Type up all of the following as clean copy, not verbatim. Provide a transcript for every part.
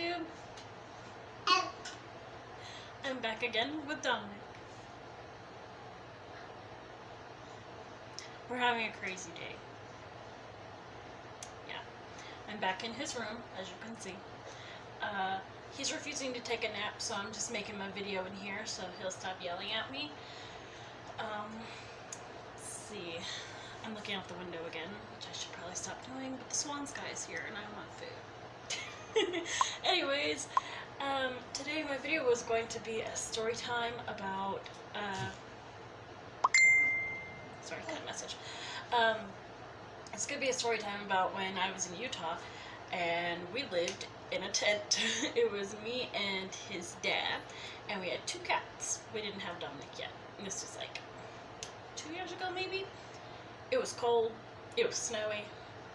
YouTube? I'm back again with Dominic. We're having a crazy day. Yeah. I'm back in his room, as you can see. He's refusing to take a nap, so I'm just making my video in here so he'll stop yelling at me. Let's see. I'm looking out the window again, which I should probably stop doing, but the swan sky is here and I want food. Anyways, today my video was going to be a story time about, sorry, cut message. It's going to be a story time about when I was in Utah and we lived in a tent. It was me and his dad, and we had 2 cats. We didn't have Dominic yet. And this was like 2 years ago, maybe? It was cold. It was snowy.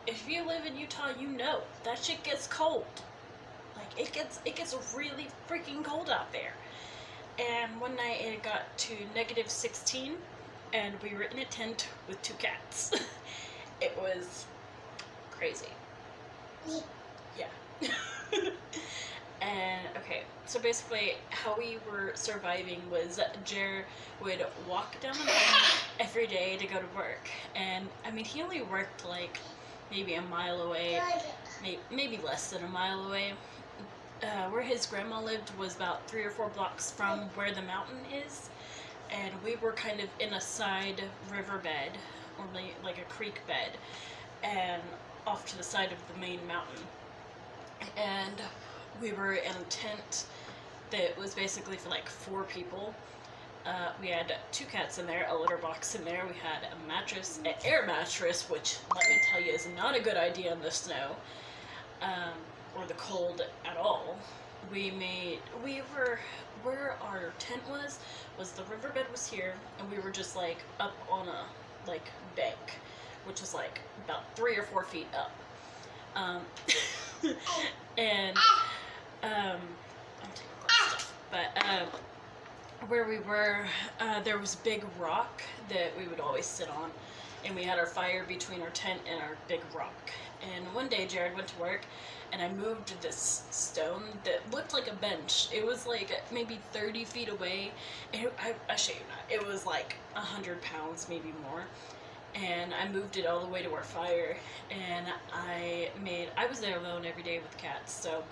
If you live in Utah, you know that shit gets cold. Like, it gets really freaking cold out there. And one night it got to -16, and we were in a tent with 2 cats. It was crazy. Yeah. And okay, so basically how we were surviving was Jer would walk down the mountain every day to go to work, and I mean he only worked like maybe a mile away, maybe less than a mile away. Where his grandma lived was about 3 or 4 blocks from where the mountain is, and we were kind of in a side riverbed, or like a creek bed, and off to the side of the main mountain. And we were in a tent that was basically for like 4 people. We had 2 cats in there, a litter box in there, we had a mattress, an air mattress, which let me tell you is not a good idea in the snow, or the cold at all. Where our tent was the riverbed was here, and we were just like up on a like bank, which is like about 3 or 4 feet up. And I'm taking all stuff, but where we were, there was a big rock that we would always sit on, and we had our fire between our tent and our big rock. And one day Jared went to work, and I moved this stone that looked like a bench. It was like maybe 30 feet away, and I show you not. It was like 100 pounds, maybe more. And I moved it all the way to our fire, and I was there alone every day with cats, so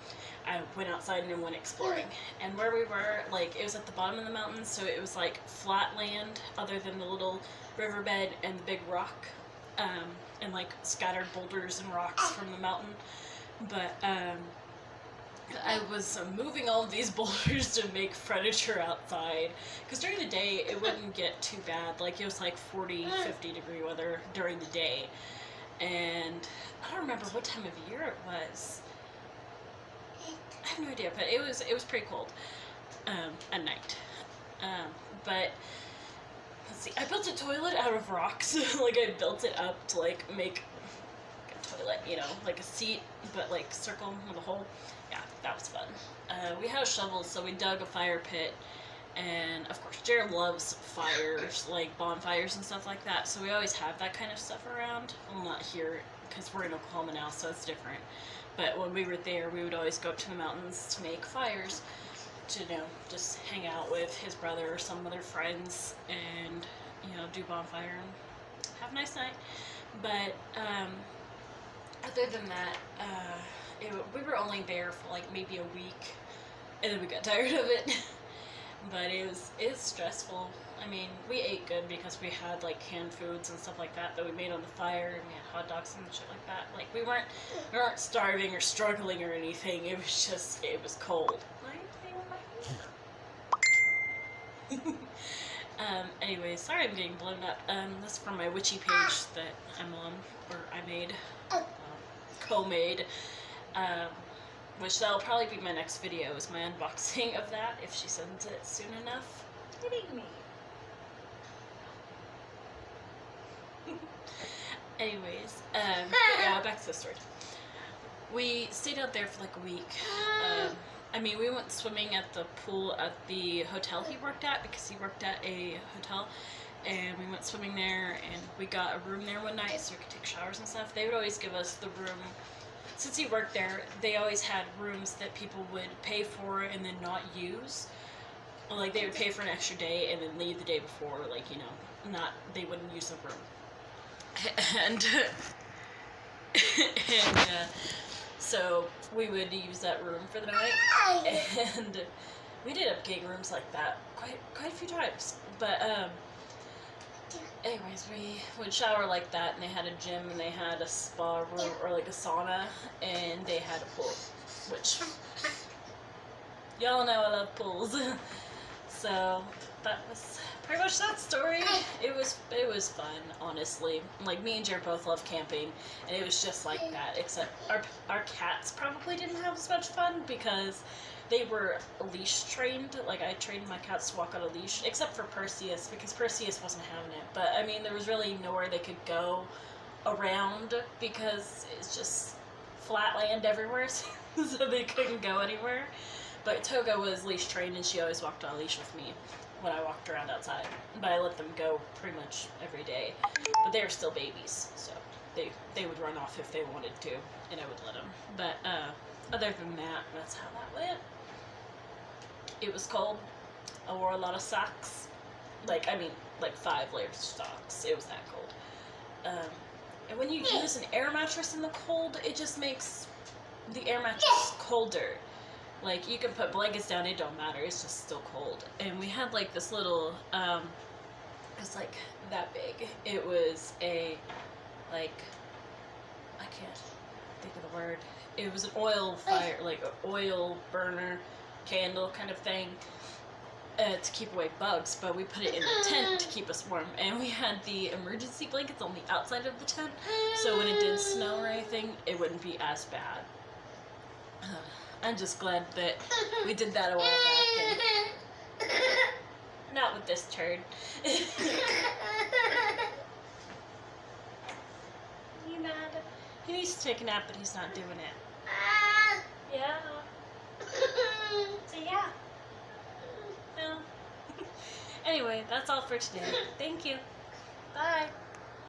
I went outside and went exploring. And where we were, like, it was at the bottom of the mountain, so it was like flat land other than the little riverbed and the big rock, and like scattered boulders and rocks from the mountain. But I was moving all of these boulders to make furniture outside, because during the day it wouldn't get too bad. Like, it was like 40, 50 degree weather during the day, and I don't remember what time of year it was. I have no idea, but it was pretty cold at night. But let's see, I built a toilet out of rocks. Like, I built it up to like make a toilet, you know, like a seat, but like circle with a hole. Yeah, that was fun. We had a shovel, so we dug a fire pit, and of course Jared loves fires, like bonfires and stuff like that, so we always have that kind of stuff around. Well, not here, because we're in Oklahoma now, so it's different. But when we were there, we would always go up to the mountains to make fires, to, you know, just hang out with his brother or some other friends, and, you know, do bonfire and have a nice night. But other than that, we were only there for like maybe a week, and then we got tired of it. But it was stressful. I mean, we ate good because we had like canned foods and stuff like that we made on the fire, and we had hot dogs and shit like that. Like, we weren't starving or struggling or anything. It was just, it was cold. Anyways, sorry I'm getting blown up. This is from my witchy page that I'm on, or I made, co-made. Which that'll probably be my next video, is my unboxing of that, if she sends it soon enough. Kidding me. Anyways, yeah, back to the story. We stayed out there for like a week. I mean, we went swimming at the pool at the hotel he worked at, because he worked at a hotel, and we went swimming there, and we got a room there one night so we could take showers and stuff. They would always give us the room since he worked there, they always had rooms that people would pay for and then not use. Like they would pay for an extra day and then leave the day before, like, you know, not, they wouldn't use the room. And so we would use that room for the night, and we did up getting rooms like that quite a few times. But anyways, we would shower like that, and they had a gym, and they had a spa room, or like a sauna, and they had a pool, which y'all know I love pools. So that was pretty much that story. It was fun, honestly. Like, me and Jared both love camping, and it was just like that, except our cats probably didn't have as much fun because they were leash trained. Like, I trained my cats to walk on a leash, except for Perseus, because Perseus wasn't having it. But I mean, there was really nowhere they could go around because it's just flat land everywhere, so they couldn't go anywhere. But Toga was leash trained, and she always walked on a leash with me when I walked around outside. But I let them go pretty much every day. But they were still babies, so they would run off if they wanted to, and I would let them. But other than that, that's how that went. It was cold. I wore a lot of socks. Like 5 layers of socks. It was that cold. And when you use an air mattress in the cold, it just makes the air mattress colder. Like, you can put blankets down, it don't matter, it's just still cold. And we had like this little, it's like that big. It was a, like, I can't think of the word. It was an oil fire, like an oil burner candle kind of thing, to keep away bugs, but we put it in the tent to keep us warm. And we had the emergency blankets on the outside of the tent, so when it did snow or anything, it wouldn't be as bad. I'm just glad that we did that a while back, and not with this turd. You mad? He needs to take a nap, but he's not doing it. Yeah. So yeah. No. Anyway, that's all for today. Thank you. Bye.